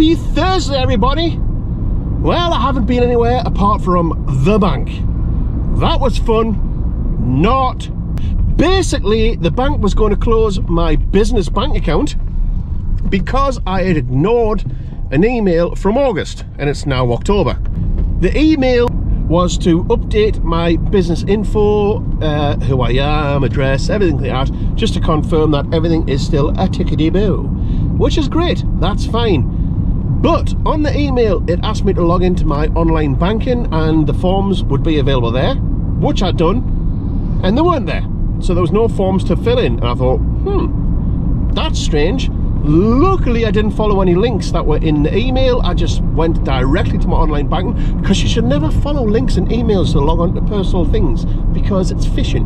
Happy Thursday, everybody! Well, I haven't been anywhere apart from the bank. That was fun. Not. Basically, the bank was going to close my business bank account because I had ignored an email from August, and it's now October. The email was to update my business info, who I am, address, everything like that, just to confirm that everything is still a tickety-boo, which is great. That's fine. But on the email, it asked me to log into my online banking and the forms would be available there, which I'd done, and they weren't there. So there was no forms to fill in. And I thought, that's strange. Luckily, I didn't follow any links that were in the email. I just went directly to my online banking, because you should never follow links in emails to log on to personal things, because it's phishing.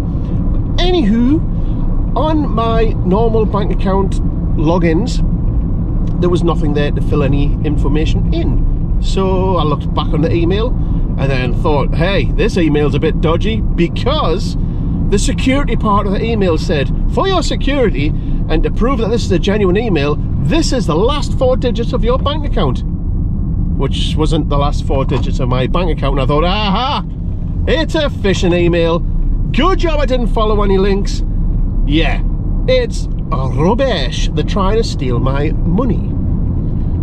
Anywho, on my normal bank account logins, there was nothing there to fill any information in. So I looked back on the email and then thought, hey, this email's a bit dodgy, because the security part of the email said, for your security and to prove that this is a genuine email, this is the last 4 digits of your bank account, which wasn't the last 4 digits of my bank account. And I thought, aha, it's a phishing email. Good job I didn't follow any links. Yeah, it's rubbish. They're trying to steal my money.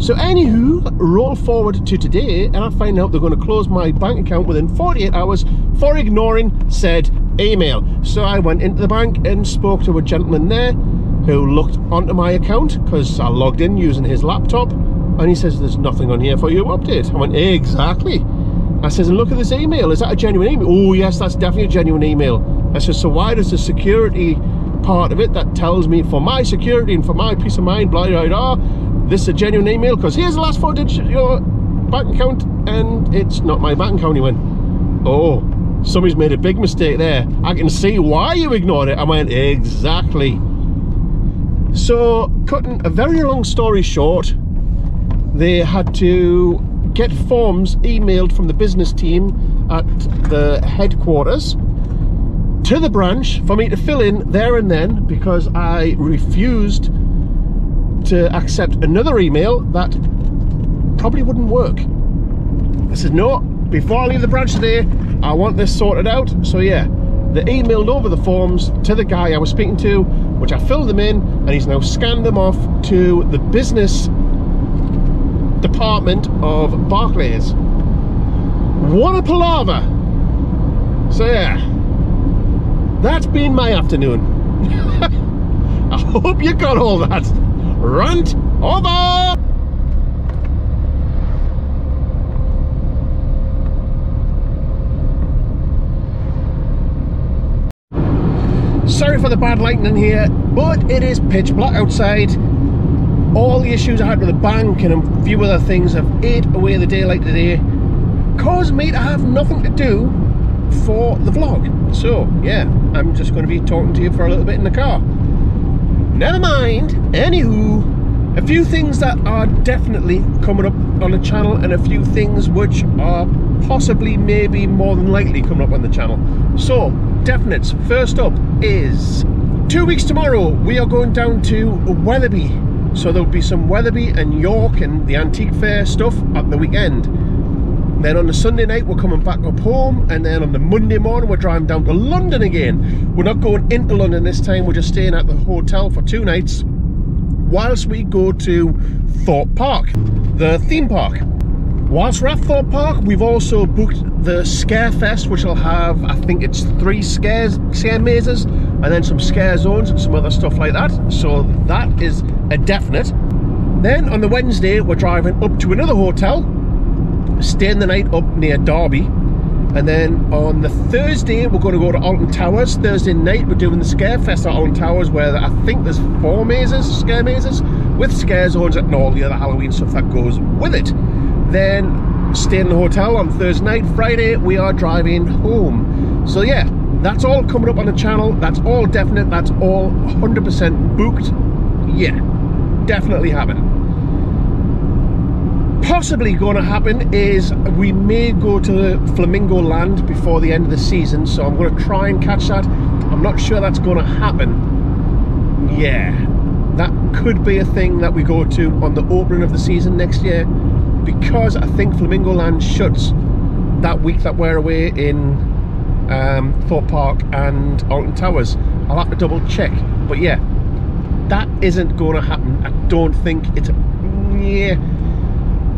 So anywho, roll forward to today and I find out they're going to close my bank account within 48 hours for ignoring said email. So I went into the bank and spoke to a gentleman there who looked onto my account, because I logged in using his laptop, and he says, there's nothing on here for you to update. I went, exactly. I says, and look at this email. Is that a genuine email? Oh yes, that's definitely a genuine email. I says, so why does the security part of it that tells me for my security and for my peace of mind, blah blah blah, this is a genuine email, because here's the last 4 digits of your bank account and it's not my bank account. He went, oh, somebody's made a big mistake there. I can see why you ignored it. I went, exactly. So cutting a very long story short, they had to get forms emailed from the business team at the headquarters to the branch for me to fill in there and then, because I refused to accept another email that probably wouldn't work. I said, no, before I leave the branch today, I want this sorted out. So yeah, they emailed over the forms to the guy I was speaking to, which I filled them in, and he's now scanned them off to the business department of Barclays. What a palaver. So yeah, that's been my afternoon. I hope you got all that. Rant over! Sorry for the bad lighting in here, but it is pitch black outside. All the issues I had with the bank and a few other things have ate away the daylight today, caused me to have nothing to do for the vlog. So yeah, I'm just going to be talking to you for a little bit in the car. Never mind. Anywho, a few things that are definitely coming up on the channel, and a few things which are possibly, maybe, more than likely coming up on the channel. So, definites. First up is 2 weeks tomorrow, we are going down to Wetherby. So there'll be some Wetherby and York and the antique fair stuff at the weekend. Then on the Sunday night we're coming back up home, and then on the Monday morning we're driving down to London again. We're not going into London this time, we're just staying at the hotel for 2 nights whilst we go to Thorpe Park, the theme park. Whilst we're at Thorpe Park, we've also booked the Scarefest, which will have, I think it's 3 scare mazes, and then some scare zones and some other stuff like that. So that is a definite. Then on the Wednesday, we're driving up to another hotel, staying the night up near Derby. And then on the Thursday, we're going to go to Alton Towers. Thursday night, we're doing the Scarefest at Alton Towers, where I think there's 4 mazes, scare mazes, with scare zones and all the other Halloween stuff that goes with it. Then stay in the hotel on Thursday night. Friday we are driving home. So yeah, that's all coming up on the channel. That's all definite. That's all 100% booked. Yeah, definitely happening. Possibly going to happen is we may go to Flamingo Land before the end of the season, so I'm going to try and catch that. I'm not sure that's going to happen. Yeah, that could be a thing that we go to on the opening of the season next year, because I think Flamingo Land shuts that week that we're away in Thorpe Park and Alton Towers. I'll have to double check, but yeah, that isn't going to happen. I don't think it's yeah.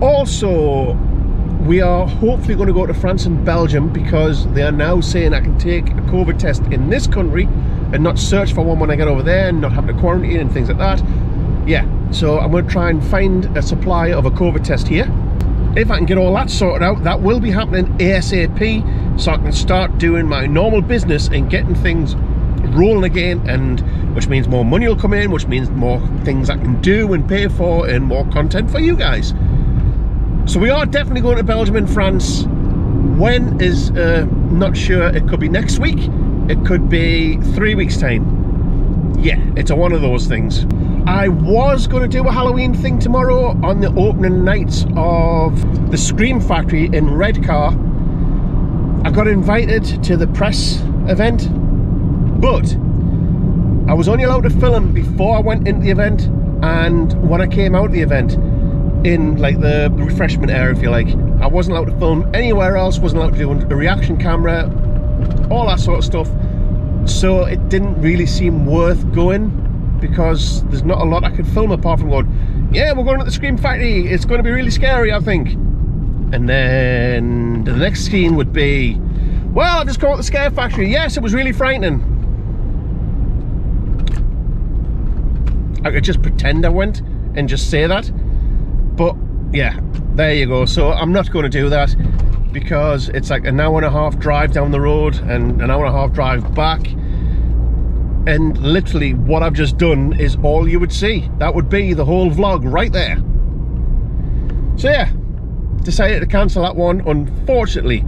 Also, we are hopefully going to go to France and Belgium, because they are now saying I can take a COVID test in this country and not search for one when I get over there, and not have to quarantine and things like that. Yeah, so I'm going to try and find a supply of a COVID test here. If I can get all that sorted out, that will be happening ASAP, so I can start doing my normal business and getting things rolling again, and which means more money will come in, which means more things I can do and pay for, and more content for you guys. So we are definitely going to Belgium and France. When is not sure. It could be next week, it could be 3 weeks time. Yeah, it's one of those things. I was going to do a Halloween thing tomorrow on the opening night of the Scream Factory in Redcar. I got invited to the press event, but I was only allowed to film before I went into the event and when I came out of the event, in like the refreshment area, if you like. I wasn't allowed to film anywhere else, wasn't allowed to do a reaction camera, all that sort of stuff. So it didn't really seem worth going, because there's not a lot I could film apart from going, yeah, we're going to the Scream Factory, it's going to be really scary, I think. And then the next scene would be, well, I've just gone to the Scare Factory, yes, it was really frightening. I could just pretend I went and just say that. But yeah, there you go. So I'm not going to do that, because it's like an hour and a half drive down the road and an hour and a half drive back, and literally what I've just done is all you would see. That would be the whole vlog right there. So yeah, decided to cancel that one, unfortunately.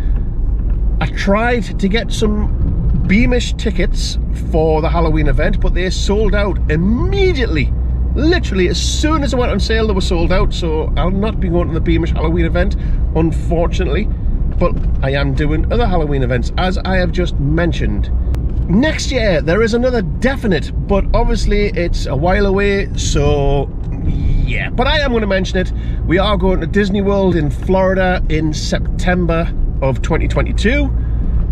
I tried to get some Beamish tickets for the Halloween event, but they sold out immediately. Literally, as soon as I went on sale, they were sold out. So I'll not be going to the Beamish Halloween event, unfortunately. But I am doing other Halloween events, as I have just mentioned. Next year, there is another definite, but obviously it's a while away, so yeah. But I am going to mention it. We are going to Disney World in Florida in September of 2022.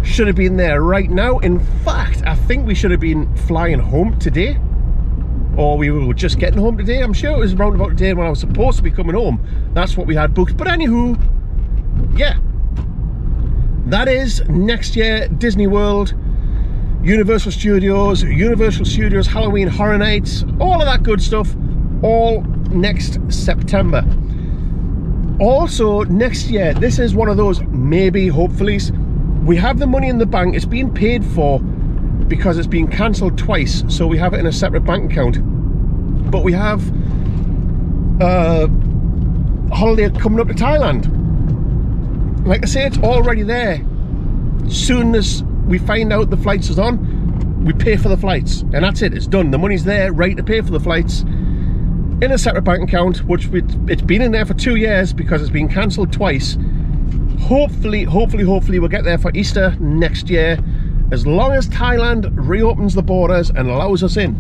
Should have been there right now. In fact, I think we should have been flying home today. Or we were just getting home today. I'm sure it was around about the day when I was supposed to be coming home. That's what we had booked. But anywho, yeah. That is next year, Disney World, Universal Studios Halloween Horror Nights, all of that good stuff, all next September. Also, next year, this is one of those maybe, hopefully, we have the money in the bank. It's been paid for because it's been cancelled twice, so we have it in a separate bank account. But we have a holiday coming up to Thailand. Like I say, it's already there. Soon as we find out the flights is on, we pay for the flights, and that's it. It's done. The money's there, ready to pay for the flights in a separate bank account, which it's been in there for 2 years because it's been cancelled twice. Hopefully we'll get there for Easter next year, as long as Thailand reopens the borders and allows us in.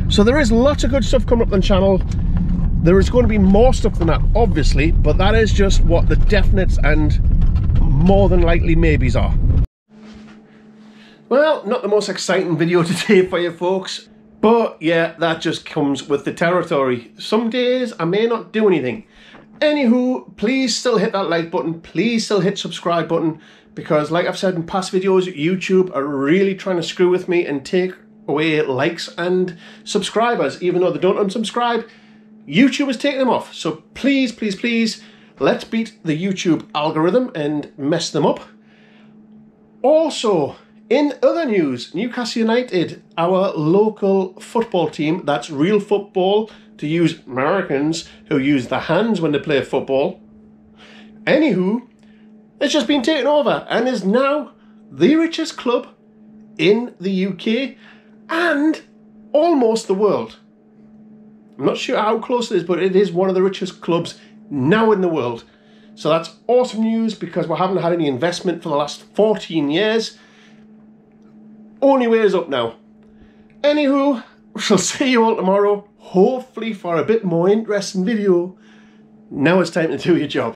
So there is lots of good stuff coming up on the channel. There is going to be more stuff than that, obviously, but that is just what the definites and more than likely maybes are. Well, not the most exciting video today for you folks, but yeah, that just comes with the territory. Some days I may not do anything. Anywho, please still hit that like button, please still hit subscribe button, because like I've said in past videos, YouTube are really trying to screw with me and take away likes and subscribers. Even though they don't unsubscribe, YouTube is taking them off. So please, please, please, let's beat the YouTube algorithm and mess them up. Also, in other news, Newcastle United, our local football team, that's real football, to use Americans who use their hands when they play football. Anywho, it's just been taken over and is now the richest club in the UK and almost the world. I'm not sure how close it is, but it is one of the richest clubs now in the world. So that's awesome news, because we haven't had any investment for the last 14 years. Only way is up now. Anywho, we shall see you all tomorrow. hopefully for a bit more interesting video. Now it's time to do your job.